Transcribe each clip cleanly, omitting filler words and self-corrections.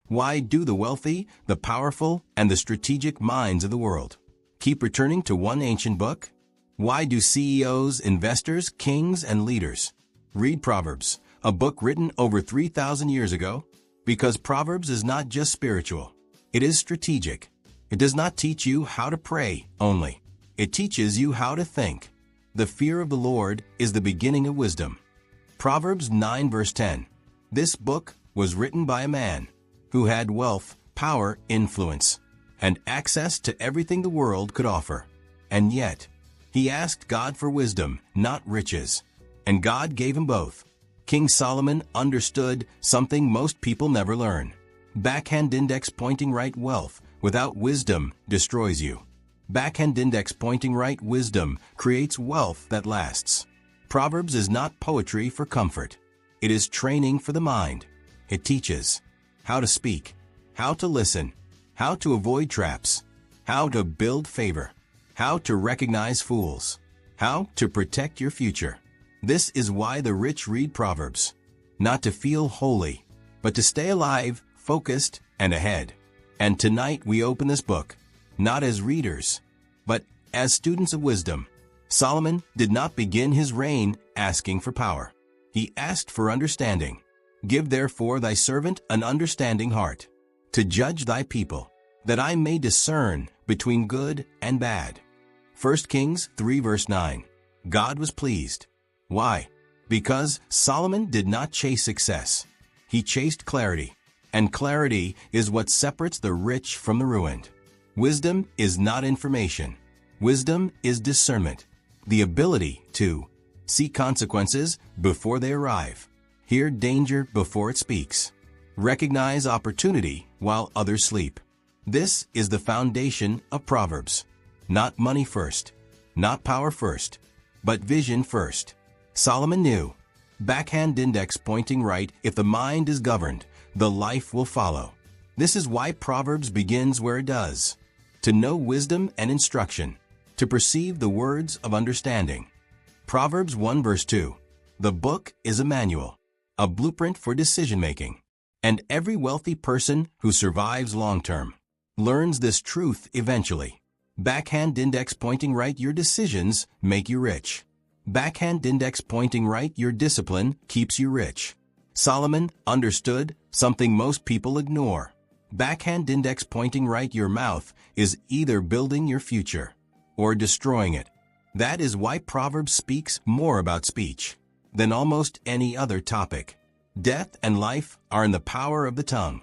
Why do the wealthy, the powerful, and the strategic minds of the world keep returning to one ancient book? Why do CEOs, investors, kings, and leaders read Proverbs, a book written over 3,000 years ago? Because Proverbs is not just spiritual. It is strategic. It does not teach you how to pray only. It teaches you how to think. The fear of the Lord is the beginning of wisdom. Proverbs 9 verse 10. This book was written by a man who had wealth, power, influence, and access to everything the world could offer. And yet, he asked God for wisdom, not riches. And God gave him both. King Solomon understood something most people never learn. Backhand index pointing right wealth without wisdom destroys you. Backhand index pointing right wisdom creates wealth that lasts. Proverbs is not poetry for comfort. It is training for the mind. It teaches how to speak, how to listen, how to avoid traps, how to build favor, how to recognize fools, how to protect your future. This is why the rich read Proverbs. Not to feel holy, but to stay alive, focused, and ahead. And tonight we open this book, not as readers, but as students of wisdom. Solomon did not begin his reign asking for power. He asked for understanding. Give therefore thy servant an understanding heart, to judge thy people, that I may discern between good and bad. 1 Kings 3 verse 9. God was pleased. Why? Because Solomon did not chase success. He chased clarity. And clarity is what separates the rich from the ruined. Wisdom is not information. Wisdom is discernment. The ability to see consequences before they arrive. Hear danger before it speaks. Recognize opportunity while others sleep. This is the foundation of Proverbs. Not money first, not power first, but vision first. Solomon knew. Backhand index pointing right, if the mind is governed, the life will follow. This is why Proverbs begins where it does. To know wisdom and instruction. To perceive the words of understanding. Proverbs 1 verse 2. The book is a manual, a blueprint for decision-making. And every wealthy person who survives long-term learns this truth eventually. Backhand index pointing right, your decisions make you rich. Backhand index pointing right, your discipline keeps you rich. Solomon understood something most people ignore. Backhand index pointing right, your mouth is either building your future or destroying it. That is why Proverbs speaks more about speech than almost any other topic. Death and life are in the power of the tongue.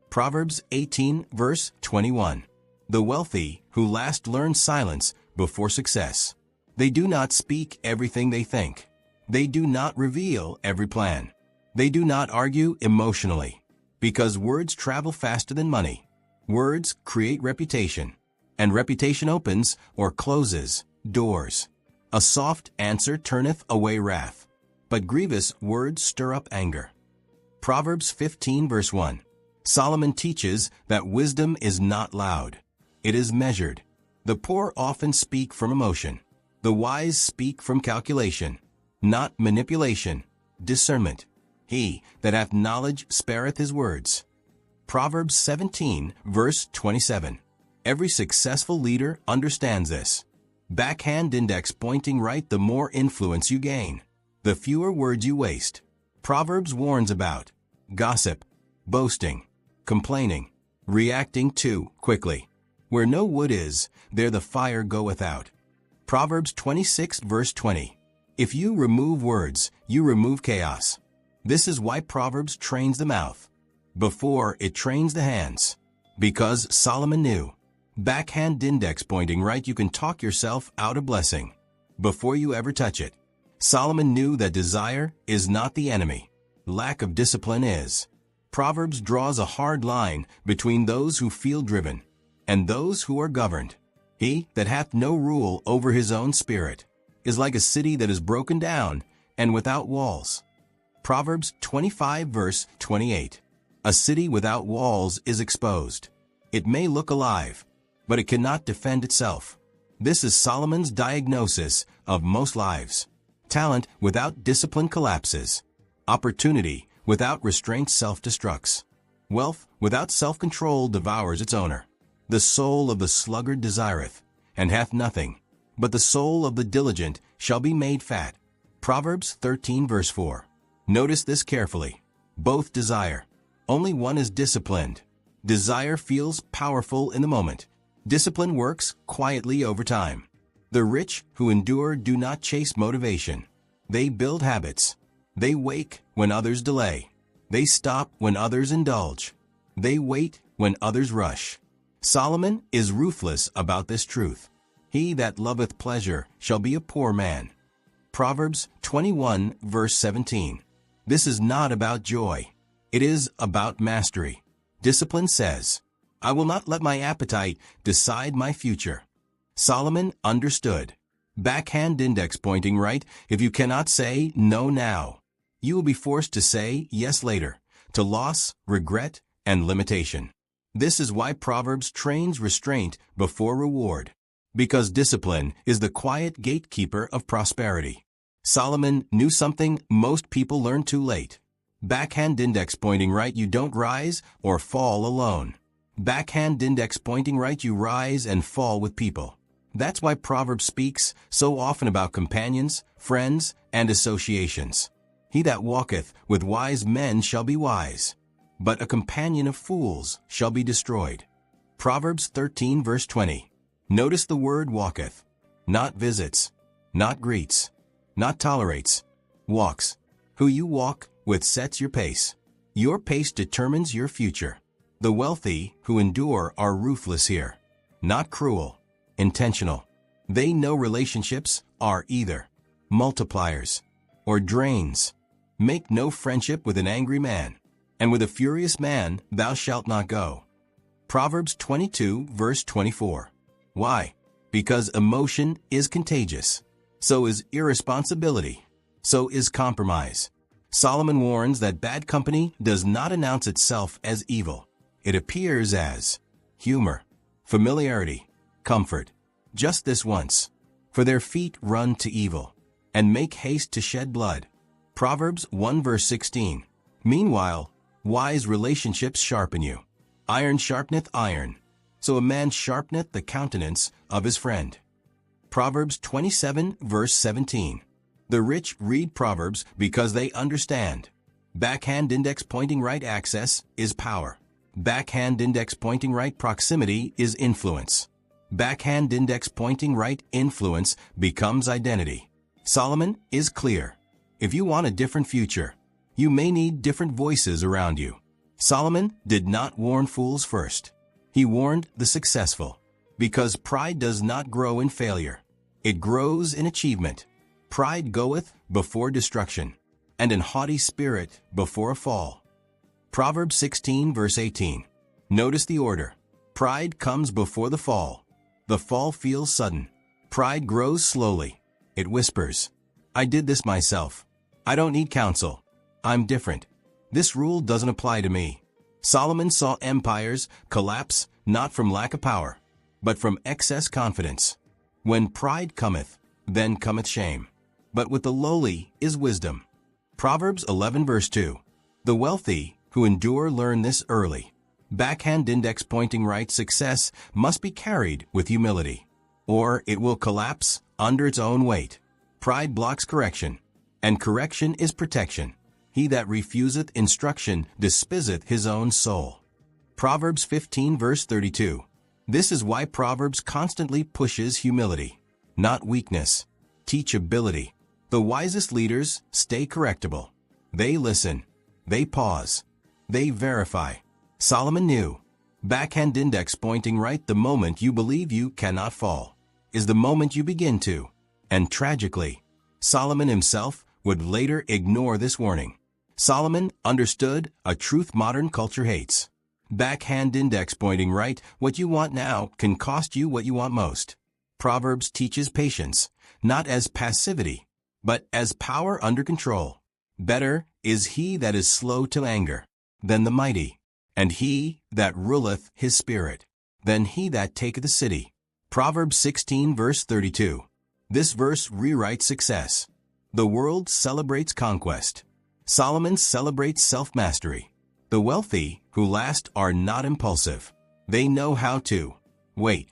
Proverbs 18 verse 21. The wealthy who last learn silence before success. They do not speak everything they think. They do not reveal every plan. They do not argue emotionally, because words travel faster than money. Words create reputation, and reputation opens or closes doors. A soft answer turneth away wrath, but grievous words stir up anger. Proverbs 15 verse 1. Solomon teaches that wisdom is not loud. It is measured. The poor often speak from emotion. The wise speak from calculation, not manipulation, discernment. He that hath knowledge spareth his words. Proverbs 17 verse 27. Every successful leader understands this. Backhand index pointing right, the more influence you gain, the fewer words you waste. Proverbs warns about gossip, boasting, complaining, reacting too quickly. Where no wood is, there the fire goeth out. Proverbs 26 verse 20. If you remove words, you remove chaos. This is why Proverbs trains the mouth before it trains the hands. Because Solomon knew. Backhand index pointing right, you can talk yourself out of blessing before you ever touch it. Solomon knew that desire is not the enemy. Lack of discipline is. Proverbs draws a hard line between those who feel driven and those who are governed. He that hath no rule over his own spirit is like a city that is broken down and without walls. Proverbs 25 verse 28. A city without walls is exposed. It may look alive, but it cannot defend itself. This is Solomon's diagnosis of most lives. Talent without discipline collapses. Opportunity without restraint self-destructs. Wealth without self-control devours its owner. The soul of the sluggard desireth, and hath nothing, but the soul of the diligent shall be made fat. Proverbs 13 verse 4. Notice this carefully. Both desire. Only one is disciplined. Desire feels powerful in the moment. Discipline works quietly over time. The rich who endure do not chase motivation. They build habits. They wake when others delay. They stop when others indulge. They wait when others rush. Solomon is ruthless about this truth. He that loveth pleasure shall be a poor man. Proverbs 21 verse 17. This is not about joy. It is about mastery. Discipline says, I will not let my appetite decide my future. Solomon understood. Backhand index pointing right. If you cannot say no now, you will be forced to say yes later, to loss, regret, and limitation. This is why Proverbs trains restraint before reward, because discipline is the quiet gatekeeper of prosperity. Solomon knew something most people learn too late. Backhand index pointing right, you don't rise or fall alone. Backhand index pointing right, you rise and fall with people. That's why Proverbs speaks so often about companions, friends, and associations. He that walketh with wise men shall be wise, but a companion of fools shall be destroyed. Proverbs 13 verse 20. Notice the word walketh. Not visits, not greets, not tolerates. Walks. Who you walk with sets your pace. Your pace determines your future. The wealthy who endure are ruthless here. Not cruel, intentional. They know relationships are either multipliers or drains. Make no friendship with an angry man, and with a furious man thou shalt not go. Proverbs 22 verse 24. Why? Because emotion is contagious. So is irresponsibility. So is compromise. Solomon warns that bad company does not announce itself as evil. It appears as humor, familiarity, comfort. Just this once. For their feet run to evil, and make haste to shed blood. Proverbs 1 verse 16. Meanwhile, wise relationships sharpen you. Iron sharpeneth iron, so a man sharpeneth the countenance of his friend. Proverbs 27 verse 17. The rich read Proverbs because they understand. Backhand index pointing right access is power. Backhand index pointing right proximity is influence. Backhand index pointing right influence becomes identity. Solomon is clear. If you want a different future, you may need different voices around you. Solomon did not warn fools first. He warned the successful. Because pride does not grow in failure. It grows in achievement. Pride goeth before destruction, and an haughty spirit before a fall. Proverbs 16 verse 18. Notice the order. Pride comes before the fall. The fall feels sudden. Pride grows slowly. It whispers, I did this myself. I don't need counsel. I'm different. This rule doesn't apply to me. Solomon saw empires collapse not from lack of power, but from excess confidence. When pride cometh, then cometh shame. But with the lowly is wisdom. Proverbs 11 verse 2. The wealthy who endure learn this early. Backhand index pointing right success must be carried with humility, or it will collapse under its own weight. Pride blocks correction, and correction is protection. He that refuseth instruction despiseth his own soul. Proverbs 15 verse 32. This is why Proverbs constantly pushes humility, not weakness. Teachability. The wisest leaders stay correctable. They listen. They pause. They verify. Solomon knew. Backhand index pointing right, the moment you believe you cannot fall is the moment you begin to. And tragically, Solomon himself would later ignore this warning. Solomon understood a truth modern culture hates. Backhand index pointing right, what you want now can cost you what you want most. Proverbs teaches patience, not as passivity, but as power under control. Better is he that is slow to anger than the mighty, and he that ruleth his spirit than he that taketh a city. Proverbs 16 verse 32. This verse rewrites success. The world celebrates conquest. Solomon celebrates self-mastery. The wealthy who last are not impulsive. They know how to wait,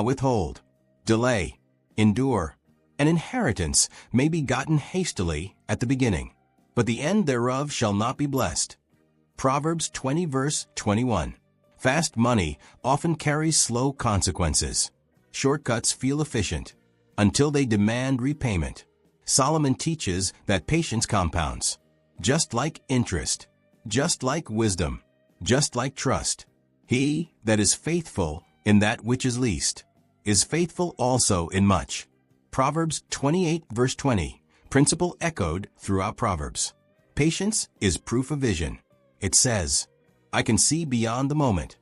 withhold, delay, endure. An inheritance may be gotten hastily at the beginning, but the end thereof shall not be blessed. Proverbs 20 verse 21. Fast money often carries slow consequences. Shortcuts feel efficient until they demand repayment. Solomon teaches that patience compounds, just like interest, just like wisdom, just like trust. He that is faithful in that which is least is faithful also in much. Proverbs 28 verse 20, principle echoed throughout Proverbs. Patience is proof of vision. It says, I can see beyond the moment.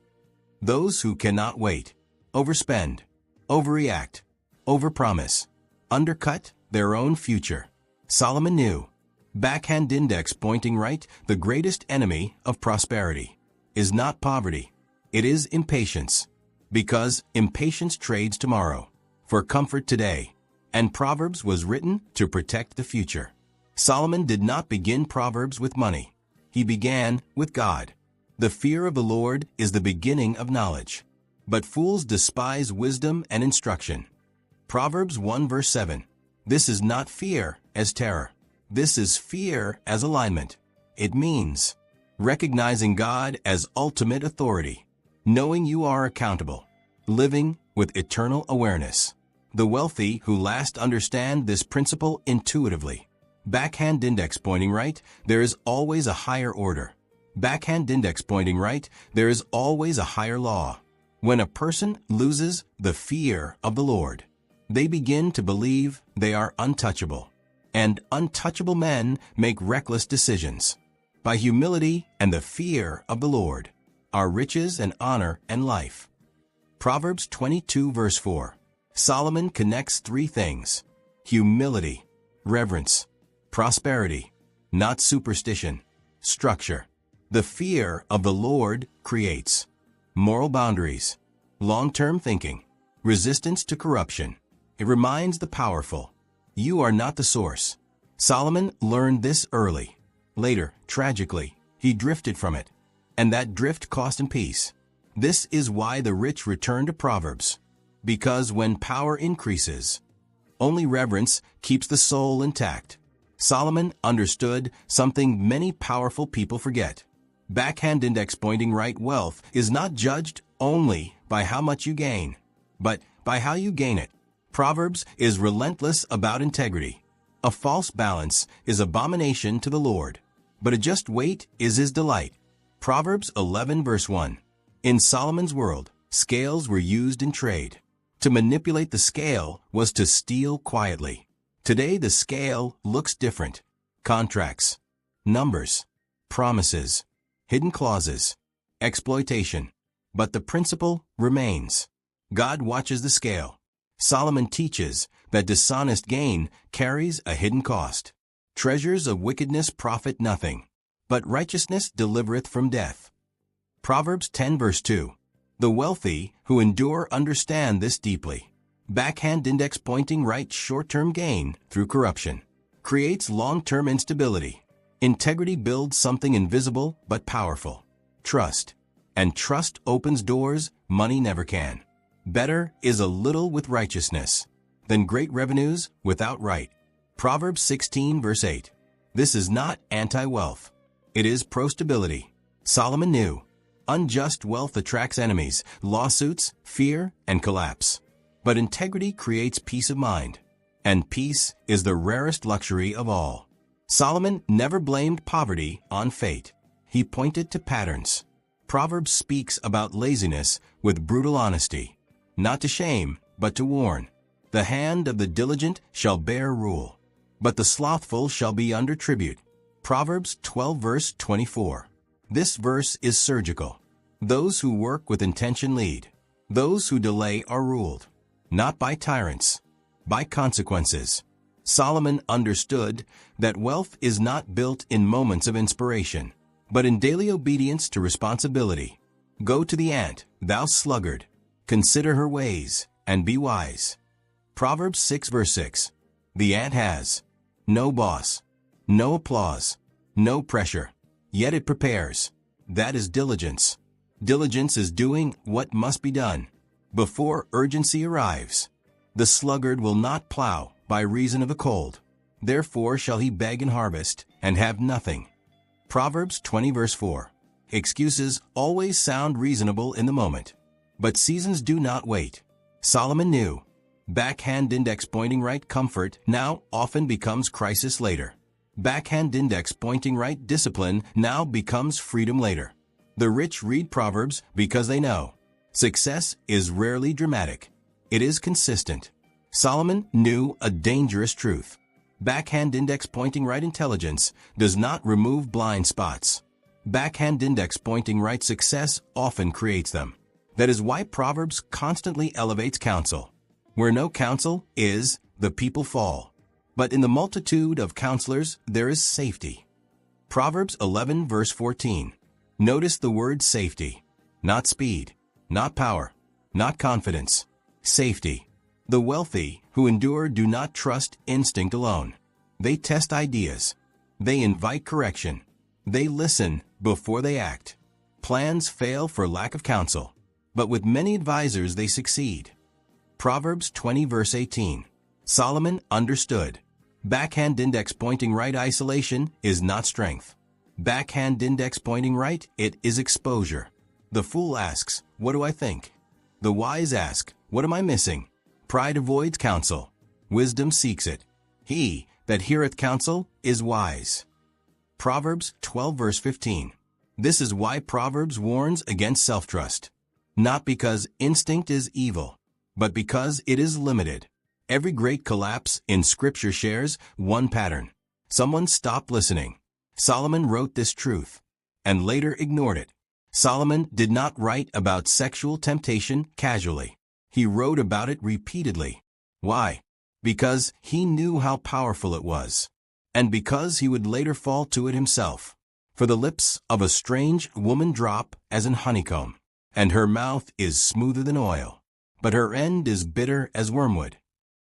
Those who cannot wait overspend, overreact, overpromise, undercut their own future. Solomon knew, backhand index pointing right, the greatest enemy of prosperity is not poverty. It is impatience, because impatience trades tomorrow for comfort today, and Proverbs was written to protect the future. Solomon did not begin Proverbs with money. He began with God. The fear of the Lord is the beginning of knowledge, but fools despise wisdom and instruction. Proverbs 1 verse 7. This is not fear as terror. This is fear as alignment. It means recognizing God as ultimate authority, knowing you are accountable, living with eternal awareness. The wealthy who last understand this principle intuitively. Backhand index pointing right, there is always a higher order. Backhand index pointing right, there is always a higher law. When a person loses the fear of the Lord, they begin to believe they are untouchable. And untouchable men make reckless decisions. By humility and the fear of the Lord are riches and honor and life. Proverbs 22 verse 4. Solomon connects three things: humility, reverence, prosperity, not superstition, structure. The fear of the Lord creates moral boundaries, long-term thinking, resistance to corruption. It reminds the powerful, you are not the source. Solomon learned this early. Later, tragically, he drifted from it, and that drift cost him peace. This is why the rich return to Proverbs, because when power increases, only reverence keeps the soul intact. Solomon understood something many powerful people forget. Backhand index pointing right, wealth is not judged only by how much you gain, but by how you gain it. Proverbs is relentless about integrity. A false balance is abomination to the Lord, but a just weight is his delight. Proverbs 11 verse 1. In Solomon's world, scales were used in trade. To manipulate the scale was to steal quietly. Today the scale looks different. Contracts, numbers, promises, hidden clauses, exploitation. But the principle remains. God watches the scale. Solomon teaches that dishonest gain carries a hidden cost. Treasures of wickedness profit nothing, but righteousness delivereth from death. Proverbs 10 verse 2. The wealthy who endure understand this deeply. Backhand index pointing right, short-term gain through corruption creates long-term instability. Integrity builds something invisible but powerful. Trust. And trust opens doors money never can. Better is a little with righteousness than great revenues without right. Proverbs 16 verse 8. This is not anti-wealth. It is pro-stability. Solomon knew unjust wealth attracts enemies, lawsuits, fear, and collapse. But integrity creates peace of mind, and peace is the rarest luxury of all. Solomon never blamed poverty on fate. He pointed to patterns. Proverbs speaks about laziness with brutal honesty, not to shame, but to warn. The hand of the diligent shall bear rule, but the slothful shall be under tribute. Proverbs 12 verse 24. This verse is surgical. Those who work with intention lead. Those who delay are ruled, not by tyrants, by consequences. Solomon understood that wealth is not built in moments of inspiration, but in daily obedience to responsibility. Go to the ant, thou sluggard. Consider her ways, and be wise. Proverbs 6 verse 6. The ant has no boss, no applause, no pressure, yet it prepares. That is diligence. Diligence is doing what must be done before urgency arrives. The sluggard will not plow by reason of a cold. Therefore shall he beg and harvest, and have nothing. Proverbs 20 verse 4. Excuses always sound reasonable in the moment, but seasons do not wait. Solomon knew. Backhand index pointing right comfort now often becomes crisis later. Backhand index pointing right discipline now becomes freedom later. The rich read Proverbs because they know. Success is rarely dramatic. It is consistent. Solomon knew a dangerous truth. Backhand index pointing right intelligence does not remove blind spots. Backhand index pointing right success often creates them. That is why Proverbs constantly elevates counsel. Where no counsel is, the people fall. But in the multitude of counselors there is safety. Proverbs 11 verse 14. Notice the word safety. Not speed, not power, not confidence. Safety. The wealthy who endure do not trust instinct alone. They test ideas. They invite correction. They listen before they act. Plans fail for lack of counsel, but with many advisors they succeed. Proverbs 20 verse 18. Solomon understood. Backhand index pointing right isolation is not strength. Backhand index pointing right, it is exposure. The fool asks, what do I think? The wise ask, what am I missing? Pride avoids counsel. Wisdom seeks it. He that heareth counsel is wise. Proverbs 12 verse 15. This is why Proverbs warns against self-trust. Not because instinct is evil, but because it is limited. Every great collapse in Scripture shares one pattern. Someone stopped listening. Solomon wrote this truth, and later ignored it. Solomon did not write about sexual temptation casually. He wrote about it repeatedly. Why? Because he knew how powerful it was, and because he would later fall to it himself. For the lips of a strange woman drop as an honeycomb, and her mouth is smoother than oil, but her end is bitter as wormwood.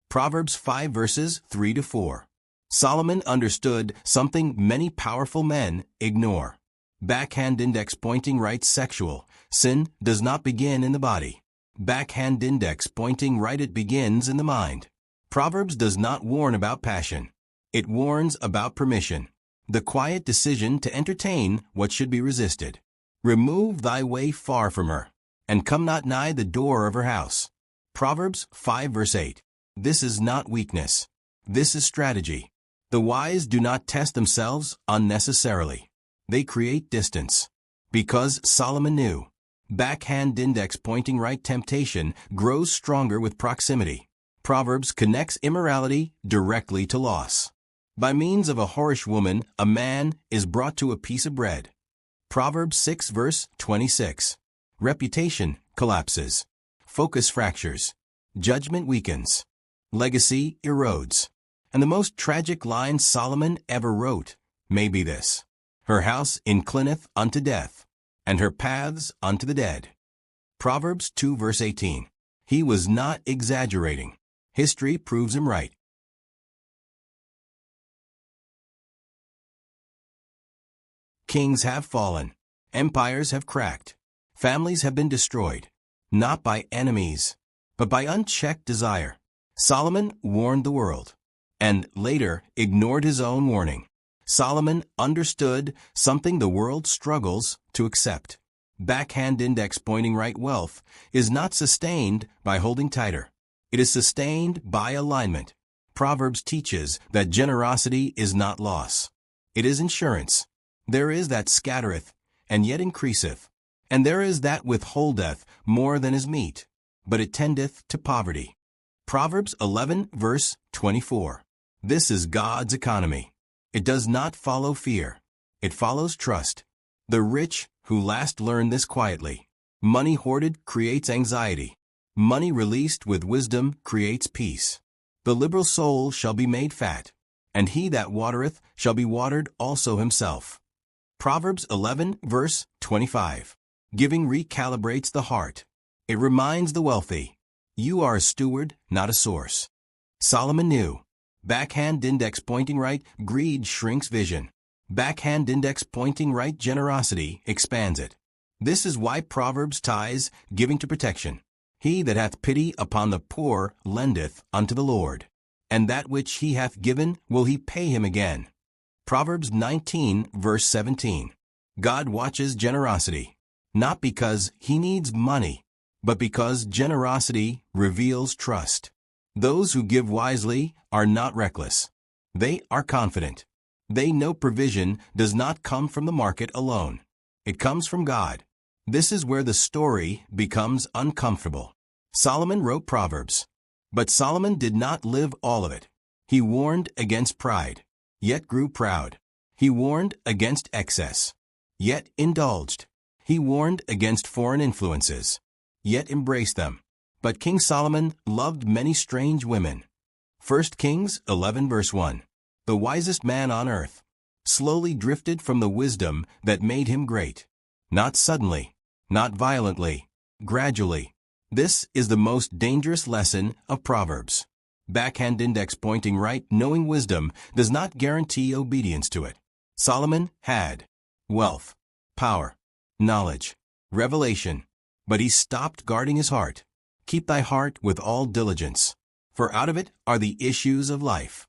Proverbs 5 verses 3 to 4. Solomon understood something many powerful men ignore. Backhand index pointing right sexual. Sin does not begin in the body. Backhand index pointing right, it begins in the mind. Proverbs does not warn about passion. It warns about permission. The quiet decision to entertain what should be resisted. Remove thy way far from her, and come not nigh the door of her house. Proverbs 5 verse 8. This is not weakness. This is strategy. The wise do not test themselves unnecessarily. They create distance. Because Solomon knew, backhand index pointing right temptation grows stronger with proximity. Proverbs connects immorality directly to loss. By means of a whorish woman, a man is brought to a piece of bread. Proverbs 6 verse 26. Reputation collapses. Focus fractures. Judgment weakens. Legacy erodes. And the most tragic line Solomon ever wrote may be this: her house inclineth unto death, and her paths unto the dead. Proverbs 2 verse 18. He was not exaggerating. History proves him right. Kings have fallen. Empires have cracked. Families have been destroyed, not by enemies, but by unchecked desire. Solomon warned the world, and later ignored his own warning. Solomon understood something the world struggles to accept. Backhand index pointing right wealth is not sustained by holding tighter. It is sustained by alignment. Proverbs teaches that generosity is not loss. It is insurance. There is that scattereth, and yet increaseth. And there is that withholdeth more than is meet, but it tendeth to poverty. Proverbs 11 verse 24. This is God's economy. It does not follow fear. It follows trust. The rich who last learn this quietly. Money hoarded creates anxiety. Money released with wisdom creates peace. The liberal soul shall be made fat, and he that watereth shall be watered also himself. Proverbs 11 verse 25. Giving recalibrates the heart. It reminds the wealthy, you are a steward, not a source. Solomon knew. Backhand index pointing right, greed shrinks vision. Backhand index pointing right generosity expands it. This is why Proverbs ties giving to protection. He that hath pity upon the poor lendeth unto the Lord, and that which he hath given will he pay him again. Proverbs 19, verse 17. God watches generosity, not because he needs money, but because generosity reveals trust. Those who give wisely are not reckless. They are confident. They know provision does not come from the market alone. It comes from God. This is where the story becomes uncomfortable. Solomon wrote Proverbs, but Solomon did not live all of it. He warned against pride, yet grew proud. He warned against excess, yet indulged. He warned against foreign influences, yet embraced them. But King Solomon loved many strange women. 1 Kings 11 verse 1. The wisest man on earth slowly drifted from the wisdom that made him great. Not suddenly, not violently, gradually. This is the most dangerous lesson of Proverbs. Backhand index pointing right, knowing wisdom does not guarantee obedience to it. Solomon had wealth, power, knowledge, revelation, but he stopped guarding his heart. Keep thy heart with all diligence, for out of it are the issues of life.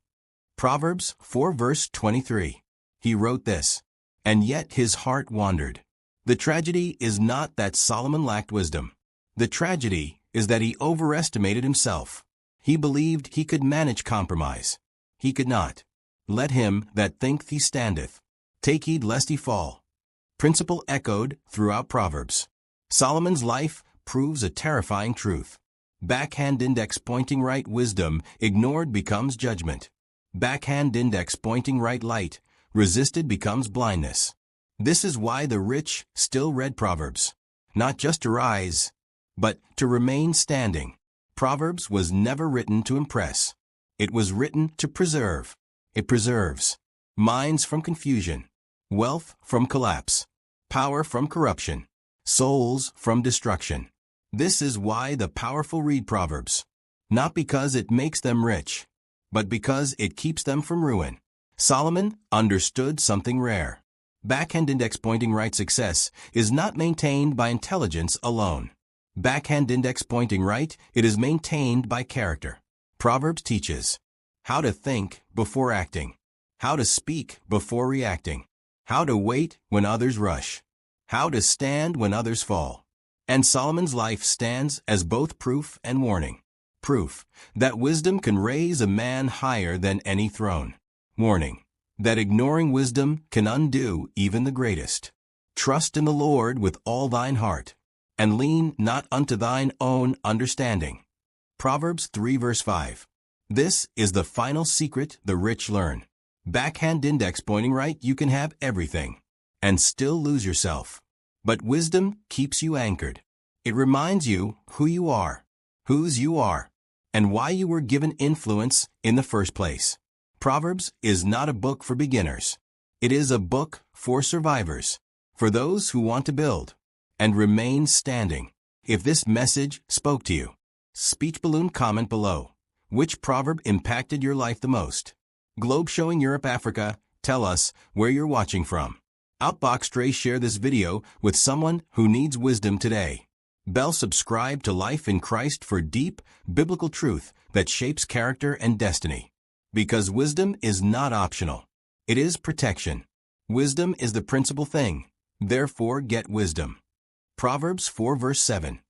Proverbs 4 verse 23. He wrote this, and yet his heart wandered. The tragedy is not that Solomon lacked wisdom. The tragedy is that he overestimated himself. He believed he could manage compromise. He could not. Let him that thinketh he standeth take heed lest he fall. Principle echoed throughout Proverbs. Solomon's life proves a terrifying truth. Backhand index pointing right wisdom ignored becomes judgment. Backhand index pointing right light resisted becomes blindness. This is why the rich still read Proverbs, not just to rise, but to remain standing. Proverbs was never written to impress. It was written to preserve. It preserves minds from confusion, wealth from collapse, power from corruption, souls from destruction. This is why the powerful read Proverbs, not because it makes them rich, but because it keeps them from ruin. Solomon understood something rare. Backhand index pointing right success is not maintained by intelligence alone. Backhand index pointing right, it is maintained by character. Proverbs teaches how to think before acting, how to speak before reacting, how to wait when others rush, how to stand when others fall. And Solomon's life stands as both proof and warning. Proof that wisdom can raise a man higher than any throne. Warning that ignoring wisdom can undo even the greatest. Trust in the Lord with all thine heart, and lean not unto thine own understanding. Proverbs 3 verse 5. This is the final secret the rich learn. Backhand index pointing right, you can have everything and still lose yourself. But wisdom keeps you anchored. It reminds you who you are, whose you are, and why you were given influence in the first place. Proverbs is not a book for beginners. It is a book for survivors, for those who want to build and remain standing. If this message spoke to you, speech balloon comment below. Which proverb impacted your life the most? Globe showing Europe, Africa, tell us where you're watching from. Outbox Stray, share this video with someone who needs wisdom today. Bell, subscribe to Life in Christ for deep, biblical truth that shapes character and destiny. Because wisdom is not optional. It is protection. Wisdom is the principal thing. Therefore, get wisdom. Proverbs 4 verse 7.